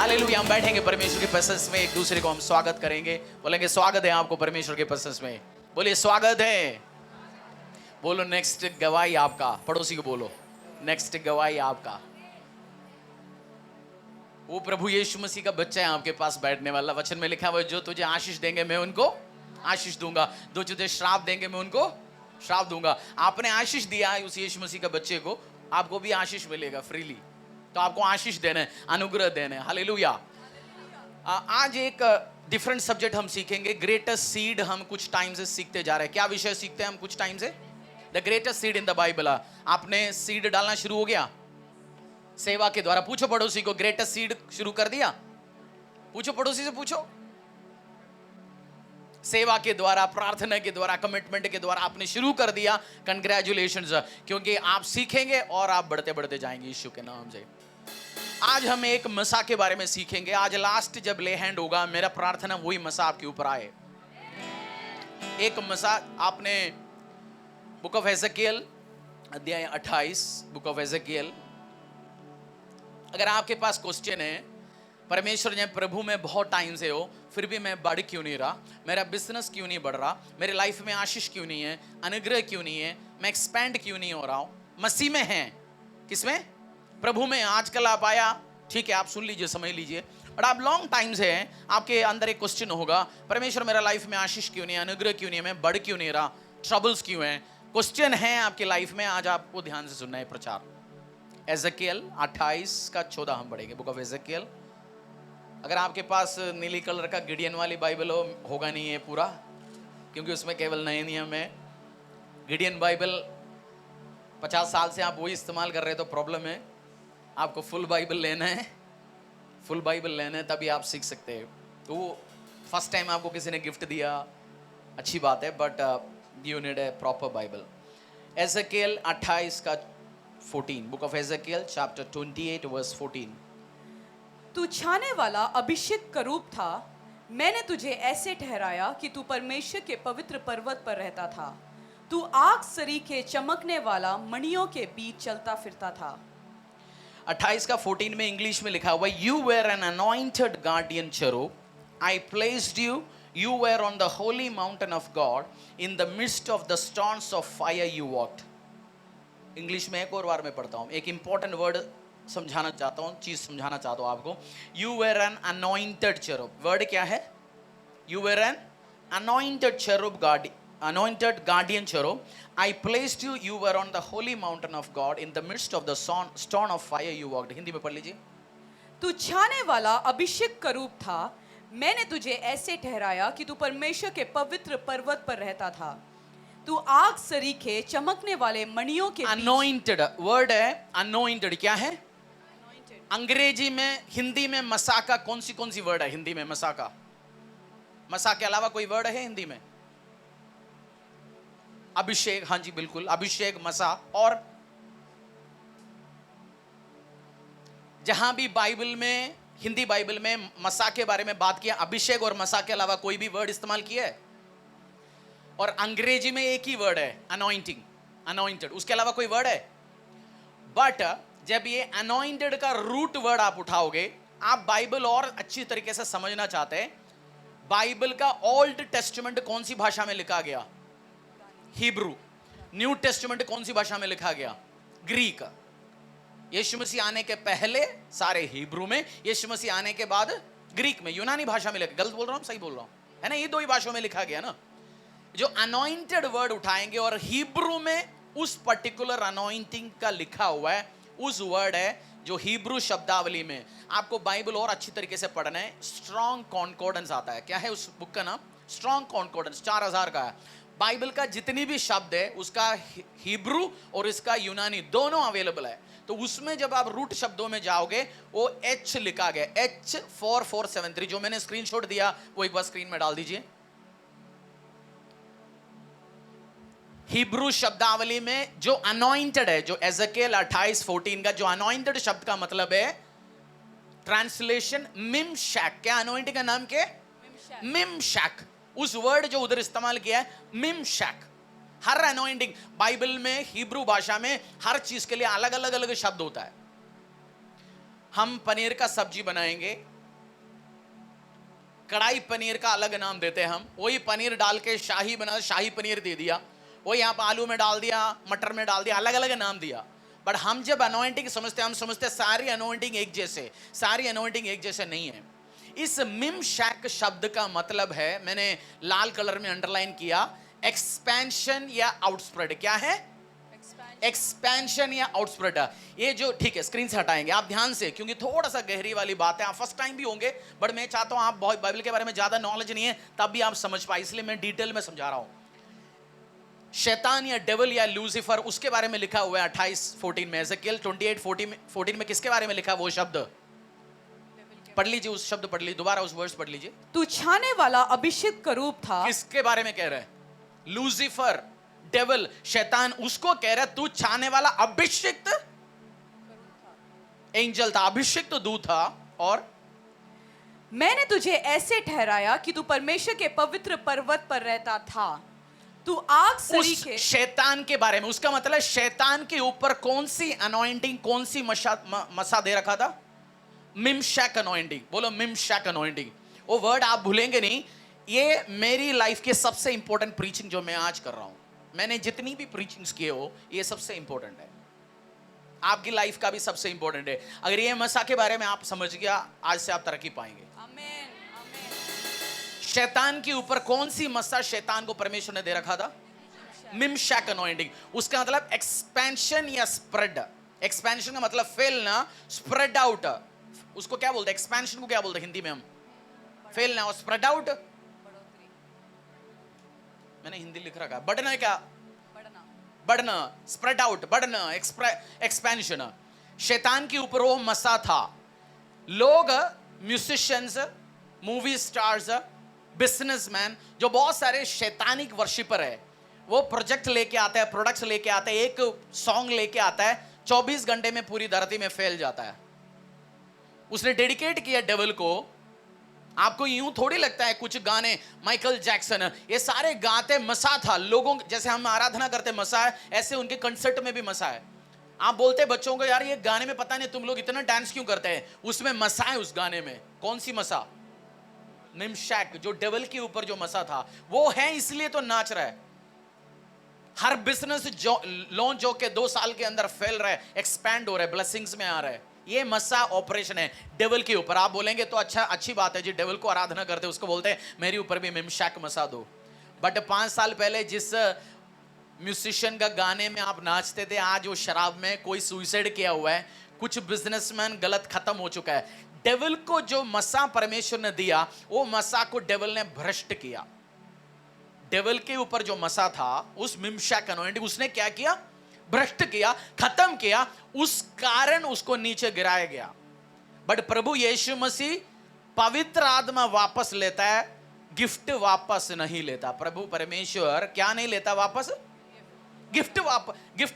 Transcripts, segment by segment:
Hallelujah. हम बैठेंगे परमेश्वर के प्रेजेंस में, एक दूसरे को हम स्वागत करेंगे। बोलेंगे स्वागत है आपको परमेश्वर के प्रेजेंस में। बोलिए स्वागत है। बोलो नेक्स्ट गवाही आपका। पड़ोसी को बोलो नेक्स्ट गवाही आपका। वो प्रभु यीशु मसीह का बच्चा है आपके पास बैठने वाला। वचन में लिखा हुआ है जो तुझे आशीष देंगे मैं उनको आशीष दूंगा, जो तुझे श्राप देंगे मैं उनको श्राप दूंगा। आपने आशीष दिया है उस यीशु मसीह का बच्चे को, आपको भी आशीष मिलेगा फ्रीली। तो आपको आशीष देना है, अनुग्रह देना है। हालेलुया। आज एक डिफरेंट सब्जेक्ट हम सीखेंगे। ग्रेटेस्ट सीड हम कुछ टाइम से सीखते जा रहे हैं। क्या विषय सीखते हैं हम कुछ टाइम से? The greatest seed in the Bible. आपने सीड डालना शुरू हो गया सेवा के द्वारा? पूछो पड़ोसी को, ग्रेटेस्ट सीड शुरू कर दिया? पूछो पड़ोसी से, पूछो। सेवा के द्वारा, प्रार्थना के द्वारा, कमिटमेंट के द्वारा आपने शुरू कर दिया। कंग्रेचुलेशंस, क्योंकि आप सीखेंगे और आप बढ़ते बढ़ते जाएंगे यीशु के नाम से। आज हम एक मसा के बारे में सीखेंगे। आज लास्ट जब ले हैंड होगा, मेरा प्रार्थना वही मसा आपके ऊपर आए। एक मसा आपने बुक ऑफ एजेकियल अध्याय 28, बुक ऑफ एजेकियल। अगर आपके पास क्वेश्चन है, परमेश्वर ने प्रभु में बहुत टाइम से हो फिर भी मैं बढ़ क्यों नहीं रहा, मेरा बिजनेस क्यों नहीं बढ़ रहा, मेरे लाइफ में आशीष क्यों नहीं है, अनुग्रह क्यों नहीं है, मैं एक्सपैंड क्यों नहीं हो रहा हूं? मसीह में है, किसमें? प्रभु में। आजकल आप आया, ठीक है, आप सुन लीजिए, समझ लीजिए, बट आप लॉन्ग टाइम से हैं, आपके अंदर एक क्वेश्चन होगा, परमेश्वर मेरा लाइफ में आशीष क्यों नहीं है, अनुग्रह क्यों नहीं है, मैं बढ़ क्यों नहीं रहा, ट्रबल्स क्यों हैं? क्वेश्चन है आपके लाइफ में। आज आपको ध्यान से सुनना है प्रचार। एजेकियल 28 का 14 हम पढ़ेंगे, बुक ऑफ एजेकियल। अगर आपके पास नीली कलर का गिडियन वाली बाइबल होगा नहीं है पूरा, क्योंकि उसमें केवल नए नियम है। गिडियन बाइबल 50 साल से आप वही इस्तेमाल कर रहे हैं तो प्रॉब्लम है। आपको फुल बाइबल लेना है, फुल बाइबल लेना है, तभी आप सीख सकते हैं। तो फर्स्ट टाइम आपको किसी ने गिफ्ट दिया, अच्छी बात है, but you need a proper Bible. Ezekiel 28 का 14, book of Ezekiel chapter 28 verse 14। तू छाने वाला अभिषेक करूप था, मैंने तुझे ऐसे ठहराया कि तू परमेश्वर के पवित्र पर्वत पर रहता था। तू आग सरीखे चमकने वाला मणियों के बीच चलता फिरता था। 28 का 14 में इंग्लिश में लिखा हुआ, you were an anointed guardian cherub, I placed you, you were on the holy mountain of God, in the mist of the storms of fire you walked. English में एक और बार मैं पढ़ता हूँ, एक इंपॉर्टेंट वर्ड समझाना चाहता हूँ, चीज समझाना चाहता हूँ आपको। You were an anointed cherub, word क्या है? You were an anointed cherub, anointed guardian cherub, I placed you, you were on the holy mountain of God, in the midst of the storm of fire you walked. Hindi में पढ़ लीजिए। तू छाने वाला अभिषेक करूप था, मैंने तुझे ऐसे ठहराया कि तू परमेश्वर के पवित्र पर्वत पर रहता था। तू आग सरीखे चमकने वाले मणियों के anointed वर्ड है। anointed क्या है? अंग्रेजी में, हिंदी में मसा का कौन सी वर्ड है हिंदी में? मसा का, मसा के अलावा कोई वर्ड है हिंदी में? अभिषेक, हाँ जी बिल्कुल, अभिषेक, मसा। और जहां भी बाइबल में, हिंदी बाइबल में मसा के बारे में बात किया, अभिषेक और मसा के अलावा कोई भी वर्ड इस्तेमाल किया है? और अंग्रेजी में एक ही वर्ड है, अनॉइंटिंग, अनॉइंटेड, उसके अलावा कोई वर्ड है? बट जब ये अनॉइंटेड का रूट वर्ड आप उठाओगे, आप बाइबल और अच्छी तरीके से समझना चाहते हैं, बाइबल का ओल्ड टेस्टामेंट कौन सी भाषा में लिखा गया? हिब्रू। न्यू टेस्टामेंट कौन सी भाषा में लिखा गया? ग्रीक। यीशु मसीह आने के पहले सारे हिब्रू में, यीशु मसीह आने के बाद ग्रीक में, यूनानी भाषा में लिखा। गलत बोल रहा हूं, सही बोल रहा हूं, है ना? ये दो ही भाषाओं में लिखा गया ना। जो अनॉइंटेड वर्ड उठाएंगे और हिब्रू में उस पर्टिकुलर अनॉइंटिंग का लिखा हुआ है, उस वर्ड है जो हिब्रू शब्दावली में आपको बाइबल और अच्छी तरीके से पढ़ना है। स्ट्रॉन्ग कॉन्कॉर्डेंस आता है। क्या है उस बुक का नाम? स्ट्रॉन्ग कॉन्कॉर्डेंस, 4000 का है। बाइबल का जितनी भी शब्द है उसका हिब्रू और इसका यूनानी दोनों अवेलेबल है। तो उसमें जब आप रूट शब्दों में जाओगे, वो एच लिखा गया, H4473, जो मैंने स्क्रीनशॉट दिया वो एक बार स्क्रीन में डाल दीजिए। हिब्रू शब्दावली में जो अनॉइंटेड है, जो एजेकियल 28:14 का जो अनॉइंटेड शब्द का मतलब है, ट्रांसलेशन मिमशैक। क्या अनॉइंटिंग का नाम क्या? मिमशैक। उस वर्ड जो उधर इस्तेमाल किया है, मिमशैक। हर अनॉइंटिंग बाइबल में, हिब्रू भाषा में हर चीज के लिए अलग अलग शब्द होता है। हम पनीर का सब्जी बनाएंगे, कढ़ाई पनीर का अलग नाम देते हैं हम, वही पनीर डाल के शाही बना, शाही पनीर दे दिया, वही आप आलू में डाल दिया, मटर में डाल दिया, अलग अलग नाम दिया। बट हम जब अनॉइंटिंग समझते हैं, हम समझते सारी अनॉइंटिंग एक जैसे, सारी अनॉइंटिंग एक जैसे नहीं है। इस मिमशैक शब्द का मतलब है, मैंने लाल कलर में अंडरलाइन किया, एक्सपेंशन या आउटस्प्रेड। क्या है? एक्सपेंशन या आउटस्प्रेड। ये जो, ठीक है, स्क्रीन से हटाएंगे आप ध्यान से, क्योंकि थोड़ा सा गहरी वाली बात है। आप फर्स्ट टाइम भी होंगे, बट मैं चाहता हूं, आप बाइबल के बारे में ज्यादा नॉलेज नहीं है तब भी आप समझ पाए, इसलिए मैं डिटेल में समझा रहा हूं। शैतान या डेविल या लूसीफर, उसके बारे में लिखा हुआ है 28:14 में। एजेकियल 28:14 में किसके बारे में लिखा है वो शब्द? पढ़ लीजिए, उस शब्द पढ़ लीजिए, दोबारा उस वर्ड्स पढ़ लीजिए। तू छाने वाला अभिषिक्त करूब था। किसके बारे में कह रहा है? लूसीफर, डेविल, शैतान, उसको कह रहा है तू छाने वाला अभिषिक्त एंजल था, अभिषिक्त दूत था। और मैंने तुझे ऐसे ठहराया कि तू परमेश्वर के पवित्र पर्वत पर रहता था। तू आग सरीखे। उस शैतान के बारे में, उसका मतलब शैतान के ऊपर कौन सी अनॉइंटिंग, कौन सी मसा दे रखा था? मिमशैक अनॉइंटिंग। बोलो मिमशैक अनॉइंटिंग। वो वर्ड आप भूलेंगे नहीं। ये मेरी लाइफ के सबसे इंपॉर्टेंट प्रीचिंग जो मैं आज कर रहा हूं, मैंने जितनी भी प्रीचिंग्स किए हो, ये सबसे इंपॉर्टेंट है, आपकी लाइफ का भी सबसे इंपॉर्टेंट है। अगर ये मसा के बारे में आप समझ गया, आज से आप तरक्की पाएंगे। आमीन, आमीन। शैतान के ऊपर कौन सी मसा शैतान को परमेश्वर ने दे रखा था? मिमशैक अनॉइंटिंग। उसका मतलब एक्सपेंशन या स्प्रेड। एक्सपेंशन का मतलब फैलना, स्प्रेड आउट, उसको क्या बोलते हैं? एक्सपेंशन को क्या बोलते हैं हिंदी में हम? फैलना। और स्प्रेड आउट, मैंने हिंदी लिख रखा है, बढ़ना है क्या? बढ़ना, स्प्रेड आउट, बढ़ना, एक्सपेंशन। शैतान के ऊपर वो मसा था। लोग, म्यूजिशियंस, मूवी स्टार्स, बिजनेसमैन, जो बहुत सारे शैतानिक वर्शिपर है, वो प्रोजेक्ट लेके आता है, प्रोडक्ट्स लेके आता है, एक सॉन्ग लेके आता है, 24 घंटे में पूरी धरती में फैल जाता है। उसने डेडिकेट किया डेविल को। आपको यूं थोड़ी लगता है कुछ गाने, माइकल जैक्सन, ये सारे गाते मसा था लोगों, जैसे हम आराधना करते मसा है, ऐसे उनके कंसर्ट में भी मसा है। आप बोलते बच्चों को, यार ये गाने में पता नहीं तुम लोग इतना डांस क्यों करते हैं, उसमें मसा है उस गाने में। कौन सी मसा? मिमशैक, जो डेविल के ऊपर जो मसा था वो है, इसलिए तो नाच रहा है। हर बिजनेस जो लॉन्च होके 2 साल के अंदर फैल रहा है, एक्सपैंड हो रहा है, ब्लेसिंग्स में आ रहा है, ये मसा ऑपरेशन है डेविल के ऊपर। आप बोलेंगे तो अच्छा, अच्छी बात है जी, डेविल को आराधना करते हैं, उसको बोलते हैं मेरे ऊपर भी मिमशैक मसा दो। बट 5 साल पहले जिस म्यूजिशियन का गाने में आप नाचते थे, आज वो शराब में, कोई सुसाइड किया हुआ है, कुछ बिजनेसमैन गलत खत्म हो चुका है। डेविल को जो मसा परमेश्वर ने दिया, वो मसा को डेविल ने भ्रष्ट किया। डेविल के ऊपर जो मसा था, उस मिमशैक अनॉइंटिंग, उसने क्या किया? भ्रष्ट किया, खत्म किया, उस कारण उसको नीचे गिराया गया। बट प्रभु यीशु मसीह पवित्र आत्मा वापस लेता है, गिफ्ट वापस नहीं लेता। प्रभु परमेश्वर क्या नहीं लेता वापस? गिफ्ट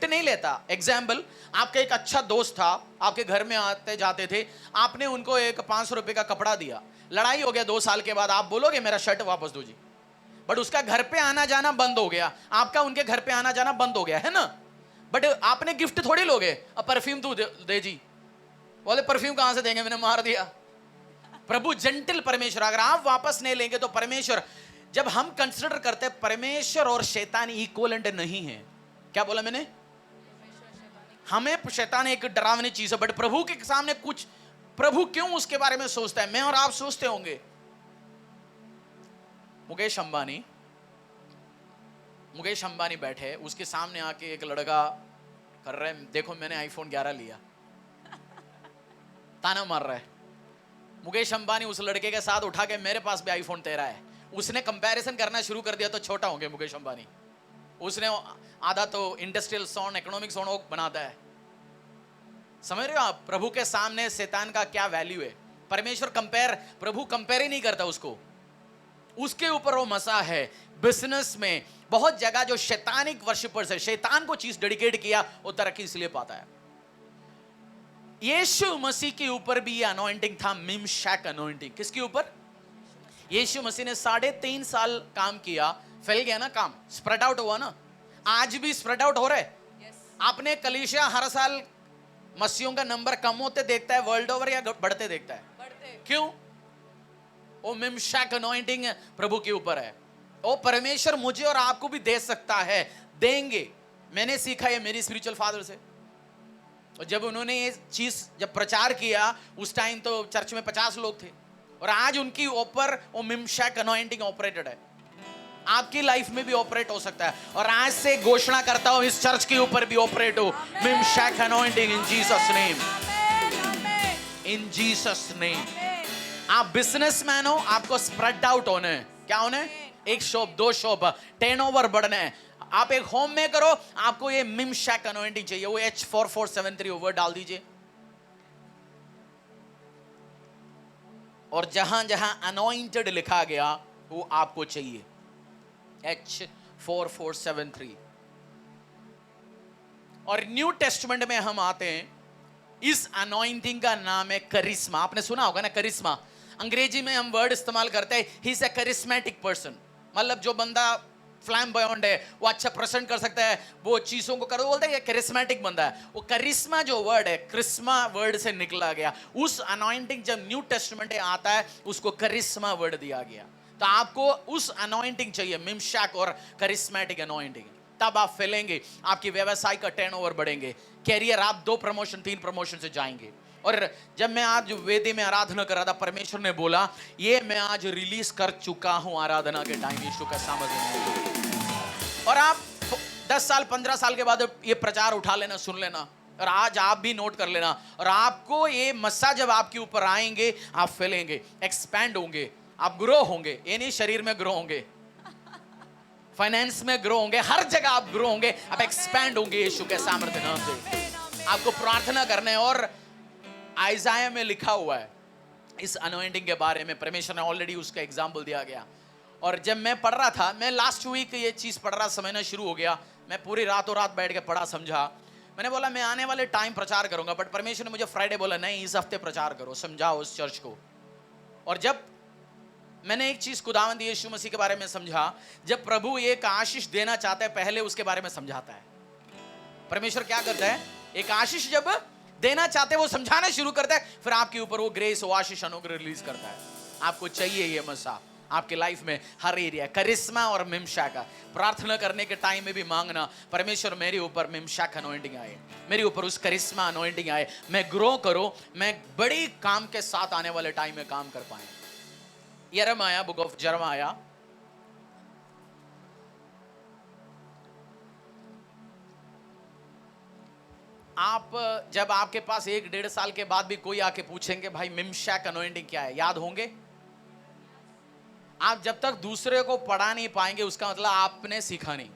नहीं लेता। एग्जाम्पल, आपका एक अच्छा दोस्त था, आपके घर में आते जाते थे, आपने उनको एक 500 रुपए का कपड़ा दिया, लड़ाई हो गया 2 साल के बाद, आप बोलोगे मेरा शर्ट वापस दो जी। बट उसका घर पे आना जाना बंद हो गया, आपका उनके घर पे आना जाना बंद हो गया, है ना? बट आपने गिफ्ट थोड़ी लोगे, अब परफ्यूम तू दे जी। बोले परफ्यूम कहां से देंगे, मैंने मार दिया। प्रभु जेंटल परमेश्वर, अगर आप वापस नहीं लेंगे तो परमेश्वर, जब हम कंसिडर करते हैं परमेश्वर और शैतान इक्वलेंट नहीं है। क्या बोला मैंने? हमें शैतान एक डरावनी चीज है, बट प्रभु के सामने कुछ, प्रभु क्यों उसके बारे में सोचता है? मैं और आप सोचते होंगे, मुकेश अंबानी बैठे, उसके सामने आके एक लड़का कर रहा है, देखो मैंने आईफोन 11 लिया, ताना मार रहा है। मुकेश अंबानी उस लड़के के साथ उठा के, मेरे पास भी आईफोन 13 है। उसने कंपैरिजन करना शुरू कर दिया तो छोटा हो गया मुकेश अंबानी। उसने आधा तो इंडस्ट्रियल साउंड, इकोनॉमिक साउंड वो बनाता है। समझ रहे हो आप? प्रभु के सामने शैतान का क्या वैल्यू है? परमेश्वर प्रभु कंपेयर ही नहीं करता उसको, उसके ऊपर वो मसा है। बिजनेस में बहुत जगह जो शैतानिक वर्शिपर्स है, शैतान को चीज डेडिकेट किया, वो तरक्की इसलिए पाता है। यीशु मसीह के ऊपर भी ये अनॉइंटिंग था, मिमशैक अनॉइंटिंग। किसके ऊपर? यीशु मसीह ने 3.5 साल काम किया, फैल गया ना काम, स्प्रेड आउट हुआ ना। आज भी स्प्रेड आउट हो रहा है। आपने कलीसिया हर साल मसीहों का नंबर कम होते देखता है वर्ल्ड ओवर, या बढ़ते देखता है? क्यों? वो मिमशैक अनॉइंटिंग प्रभु के ऊपर है। वो परमेश्वर मुझे और आपको भी दे सकता है, देंगे। मैंने सीखा है मेरी स्पिरिचुअल फादर से। और जब उन्होंने ये चीज जब प्रचार किया उस टाइम तो चर्च में 50 लोग थे, और आज उनकी ऊपर वो मिमशैक अनॉइंटिंग ऑपरेटेड है। आपकी लाइफ में भी ऑपरेट हो सकता है, और आज से घोषणा करता हूं इस चर्च के ऊपर भी ऑपरेट हो मिमशैक anointing in Jesus name, in Jesus name. आप बिजनेसमैन हो, आपको स्प्रेड आउट होना है। क्या होना है? एक शॉप, 2 शॉप, टर्नओवर बढ़ना है। आप एक होम मेकर हो, आपको ये मिमशैक अनॉइंटिंग चाहिए। वो H4473 वर्ड डाल दीजिए, और जहां जहां अनॉइंटेड लिखा गया वो आपको चाहिए। H4473। और न्यू टेस्टमेंट में हम आते हैं, इस अनॉइंटिंग का नाम है करिश्मा। आपने सुना होगा ना करिश्मा। अंग्रेजी में हम वर्ड इस्तेमाल करते हैं, he is a charismatic person. मतलब जो बंदा फ्लैम्बॉयंट है, वो अच्छा प्रेजेंट कर सकता है, वो चीजों को कर बोलते हैं, ये करिश्मेटिक बंदा है। वो करिश्मा जो वर्ड है, क्रिस्मा वर्ड से निकला गया। उस अनॉइंटिंग जब न्यू टेस्टमेंट में आता है, उसको करिश्मा वर्ड दिया गया। तो आपको उस अनॉइंटिंग चाहिए, मिमशैक और करिश्मेटिक अनॉइंटिंग। तब आप फैलेंगे, आपकी व्यवसाय का टर्नओवर बढ़ेंगे, कैरियर, आप 2 प्रमोशन 3 प्रमोशन से जाएंगे। और जब मैं आज वेदी में आराधना कर रहा था, परमेश्वर ने बोला ये मैं आज रिलीज कर चुका हूं आराधना के टाइम, यीशु का सामर्थ्य। और आप 10 साल 15 साल के बाद ये प्रचार उठा लेना, सुन लेना, और आज आप भी नोट कर लेना। और आपको ये मस्सा जब आपके ऊपर आएंगे, आप फैलेंगे, एक्सपैंड होंगे, आप ग्रो होंगे। ये नहीं शरीर में ग्रो होंगे, फाइनेंस में ग्रो होंगे, हर जगह आप ग्रो होंगे, आप एक्सपैंड होंगे यीशु के सामर्थ्य नाम से। आपको प्रार्थना करना है। और आइज़ाया में लिखा हुआ है इस अनॉइंटिंग के बारे में, परमेश्वर ने ऑलरेडी उसका एग्जाम्पल दिया गया। और जब मैं पढ़ रहा था, मैं लास्ट वीक ये चीज़ पढ़ रहा, समझना शुरू हो गया। मैं पूरी रातों रात बैठ के पढ़ा, समझा। मैंने बोला मैं आने वाले टाइम प्रचार करूंगा, बट परमेश्वर ने मुझे फ्राइडे बोला नहीं, इस हफ्ते प्रचार करो, समझाओ उस चर्च को। और जब मैंने एक चीज खुदावंद यीशु मसीह के बारे में समझा, जब प्रभु एक आशीष देना चाहता है, पहले उसके बारे में समझाता है। परमेश्वर क्या करता है, एक आशीष जब देना चाहते हैं, वो समझाना शुरू करता है, फिर आपके ऊपर वो ग्रेस, वो आशीष, अनुग्रह रिलीज करता है। आपको चाहिए ये मसा आपके लाइफ में हर एरिया, करिश्मा और मिमशैक। प्रार्थना करने के टाइम में भी मांगना, परमेश्वर मेरे ऊपर मिमशैक अनॉइंटिंग आए, मेरे ऊपर उस करिश्मा अनॉइंटिंग आए, मैं ग्रो करो, मैं बड़ी काम के साथ आने वाले टाइम में काम कर पाए। यिर्मयाह, बुक ऑफ यिर्मयाह, आप जब आपके पास 1-1.5 साल के बाद भी कोई आके पूछेंगे भाई मिमशैक अनॉइंटिंग क्या है, याद होंगे? आप जब तक दूसरे को पढ़ा नहीं पाएंगे, उसका मतलब आपने सीखा नहीं।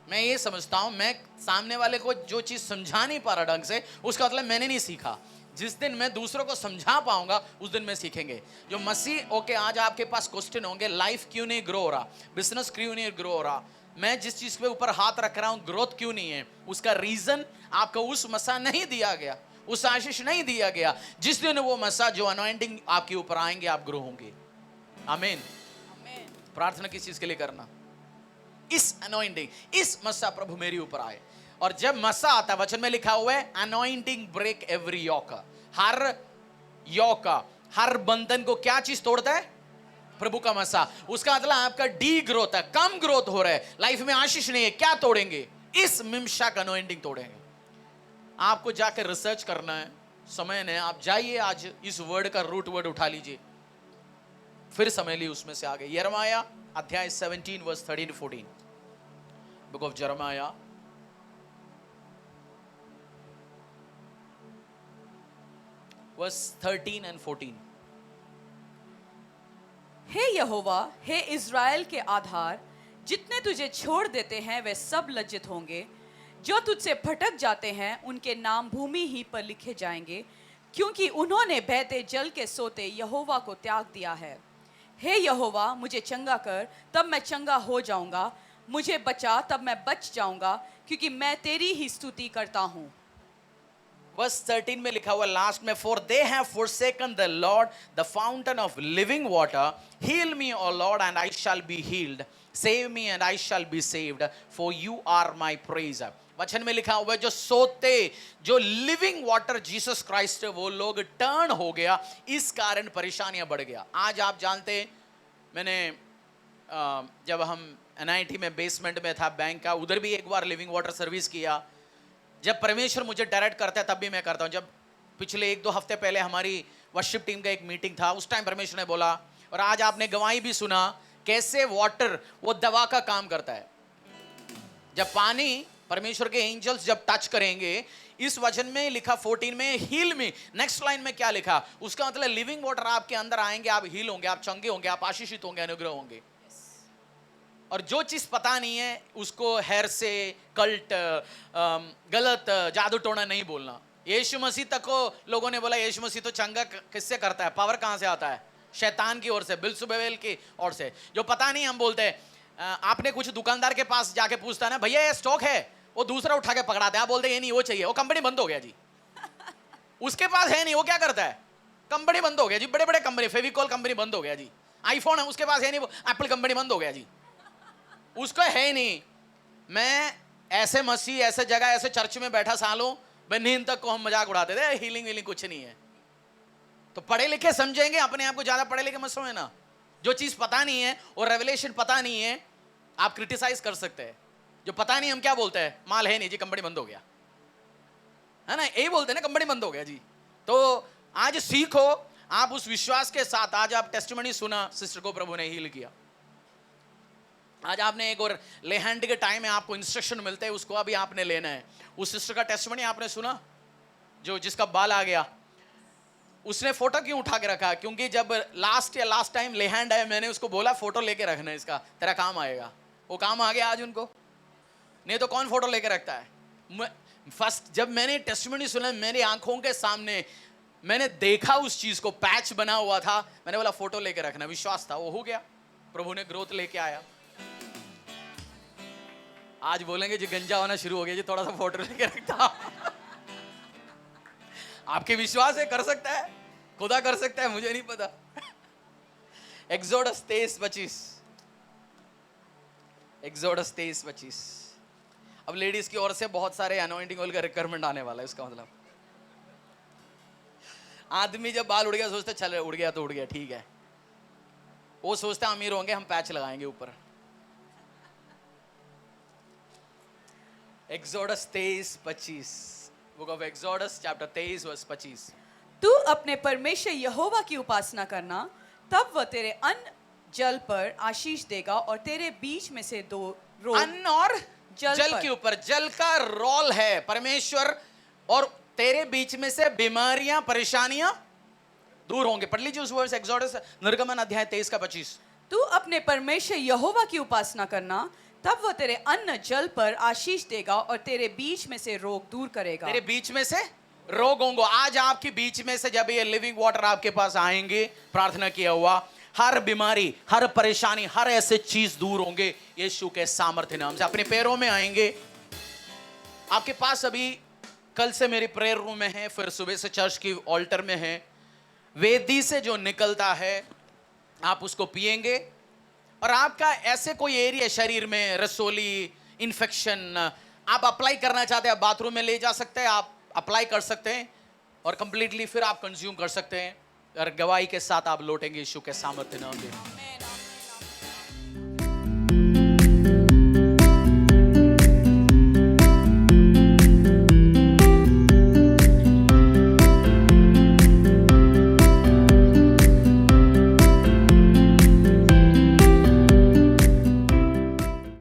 मैं ये समझता हूं, मैं सामने वाले को जो चीज समझा नहीं पा रहा ढंग से, उसका मतलब मैंने नहीं सीखा। जिस दिन मैं दूसरों को समझा पाऊंगा, उस दिन मैं सीखेंगे। जो मसीह, ओके, आज आपके पास क्वेश्चन होंगे, लाइफ क्यों नहीं ग्रो हो रहा, बिजनेस क्यों नहीं ग्रो हो रहा, मैं जिस चीज पे ऊपर हाथ रख रहा हूं ग्रोथ क्यों नहीं है, उसका रीजन आपको उस मसा नहीं दिया गया, उस आशीष नहीं दिया गया। जिस दिन वो मसा, जो अनॉइंटिंग आपके ऊपर आएंगे, आप ग्रो होंगे। आमीन। प्रार्थना किस चीज के लिए करना? इस अनॉइंटिंग, इस मसा प्रभु मेरे ऊपर आए। और जब मसा आता, वचन में लिखा हुआ है अनॉइंटिंग ब्रेक एवरी योक, हर योक, हर बंधन को क्या चीज तोड़ता है? प्रभु का मसा। उसका मतलब आपका डी ग्रोथ है, कम ग्रोथ हो रहा है, लाइफ में आशीष नहीं है, क्या तोड़ेंगे? इस मिमशैक अनॉइंटिंग तोड़ेंगे। आपको जाकर रिसर्च करना है, समय ने, आप जाइए आज इस वर्ड का रूट वर्ड उठा लीजिए, फिर समय ली उसमें से आगे। यिर्मयाह अध्याय 17 वर्स 13-14, बुक ऑफ यिर्मयाह, वर्स 13 and 14। हे यहोवा, हे इज़राइल के आधार, जितने तुझे छोड़ देते हैं वे सब लज्जित होंगे। जो तुझसे भटक जाते हैं उनके नाम भूमि ही पर लिखे जाएंगे, क्योंकि उन्होंने बहते जल के सोते यहोवा को त्याग दिया है। हे यहोवा, मुझे चंगा कर, तब मैं चंगा हो जाऊंगा, मुझे बचा, तब मैं बच जाऊंगा, क्योंकि मैं तेरी ही स्तुति करता हूँ। वर्स 13 में लिखा हुआ लास्ट में, for they have forsaken the Lord, the fountain of living water. Heal me, O Lord, and I shall be healed. Save me, and I shall be saved, for you are my praise. वचन में लिखा हुआ है जो सोते, जो living water Jesus Christ है, वो लोग टर्न हो गया, इस कारण परेशानियां बढ़ गया। आज आप जानते हैं, मैंने जब हम NIT में बेसमेंट में था बैंक का, उधर भी एक बार लिविंग वाटर सर्विस किया। जब परमेश्वर मुझे डायरेक्ट करता है तब भी मैं करता हूँ। जब पिछले 1-2 हफ्ते पहले हमारी वर्शिप टीम का एक मीटिंग था, उस टाइम परमेश्वर ने बोला, और आज आपने गवाही भी सुना कैसे वाटर वो दवा का काम करता है। जब पानी परमेश्वर के एंजल्स जब टच करेंगे, इस वचन में लिखा 14 में हील में, नेक्स्ट लाइन में क्या लिखा, उसका मतलब लिविंग वाटर आपके अंदर आएंगे, आप हील होंगे, आप चंगे होंगे, आप आशीषित होंगे, अनुग्रह होंगे। और जो चीज पता नहीं है उसको हेर से, कल्ट, गलत, जादू टोना नहीं बोलना। यीशु मसीह तक को लोगों ने बोला यीशु मसीह तो चंगा किससे करता है, पावर कहां से आता है, शैतान की ओर से, बिलसुबेल की ओर से। जो पता नहीं हम बोलते हैं। आपने कुछ दुकानदार के पास जाके पूछता है ना, भैया ये स्टॉक है, वो दूसरा उठा के पकड़ाते हैं, आप बोलते हैं ये नहीं वो चाहिए, वो कंपनी बंद हो गया जी। उसके पास है नहीं, वो क्या करता है, कंपनी बंद हो गया जी। बड़े बड़े कंपनी, फेविकॉल कंपनी बंद हो गया जी। आईफोन है उसके पास है नहीं, वो एप्पल कंपनी बंद हो गया जी, उसको है नहीं। मैं ऐसे मसीह, ऐसे जगह, ऐसे चर्च में बैठा सालों, नींद तक को हम मजाक उड़ाते थे, हीलिंग वीलिंग कुछ नहीं है। तो पढ़े लिखे समझेंगे, अपने आप को ज्यादा पढ़े लिखे मत समझे ना। जो चीज पता नहीं है और रेवलेशन पता नहीं है, आप क्रिटिसाइज कर सकते हैं। जो पता नहीं, हम क्या बोलते हैं, माल है नहीं जी, कंपनी बंद हो गया, है ना, यही बोलते हैं ना, कंपनी बंद हो गया जी। तो आज सीखो आप उस विश्वास के साथ। आज आप टेस्टिमनी सुना, सिस्टर को प्रभु ने हील किया। आज आपने एक और ले हैंड के टाइम में आपको इंस्ट्रक्शन मिलते हैं, उसको अभी आपने लेना है। उस सिस्टर का टेस्टिमनी आपने सुना, जो जिसका बाल आ गया, उसने फोटो क्यों उठा के रखा, क्योंकि जब लास्ट टाइम ले हैंड आया, मैंने उसको बोला फोटो लेके रखना, इसका तेरा काम आएगा। वो काम आ गया आज उनको, नहीं तो कौन फोटो लेके रखता है। फर्स्ट जब मैंने टेस्टिमनी सुना, मेरी आंखों के सामने मैंने देखा उस चीज को, पैच बना हुआ था, मैंने बोला फोटो लेके रखना, विश्वास था, वो हो गया। प्रभु ने ग्रोथ लेके आया। आज बोलेंगे जी गंजा होना शुरू हो गया जी, थोड़ा सा फोटो लेके रखता। आपके विश्वास है, कर सकता है, खुदा कर सकता है, मुझे नहीं पता। Exodus 23:25, exodus 23:25। अब लेडीज की ओर से बहुत सारे अनॉइंटिंग ऑयल का रिक्वायरमेंट आने वाला है। इसका मतलब आदमी जब बाल उड़ गया सोचते चल उड़ गया तो उड़ गया, ठीक है, वो सोचते अमीर होंगे, हम पैच लगाएंगे ऊपर। Exodus 23:25, book of exodus chapter 23:25। तू अपने परमेश्वर यहोवा की उपासना करना, तब वह तेरे अन्न जल पर आशीष देगा और तेरे बीच में से दो रोग, अन्न और जल के ऊपर, जल का रोल है परमेश्वर, और तेरे बीच में से बीमारियां, परेशानियां दूर होंगे। पढ़ लीजिए उस वर्स, एक्सोडस निर्गमन अध्याय 23:25। तू अपने परमेश्वर यहोवा की उपासना करना, तब वह तेरे अन्न जल पर आशीष देगा और तेरे बीच में से रोग दूर करेगा। तेरे बीच में से रोग होंगे। आज आपके बीच में से जब ये लिविंग वाटर आपके पास आएंगे, प्रार्थना किया हुआ, हर बीमारी, हर परेशानी, हर ऐसे चीज दूर होंगे यीशु के सामर्थ्य नाम से। अपने पैरों में आएंगे। आपके पास अभी कल से मेरी प्रेयर रूम में है, फिर सुबह से चर्च की ऑल्टर में है। वेदी से जो निकलता है आप उसको पिएंगे, और आपका ऐसे कोई एरिया शरीर में रसोली, इन्फेक्शन, आप अप्लाई करना चाहते हैं, आप बाथरूम में ले जा सकते हैं, आप अप्लाई कर सकते हैं, और कंप्लीटली फिर आप कंज्यूम कर सकते हैं, और गवाही के साथ आप लौटेंगे यीशु के सामर्थ्य नाम में।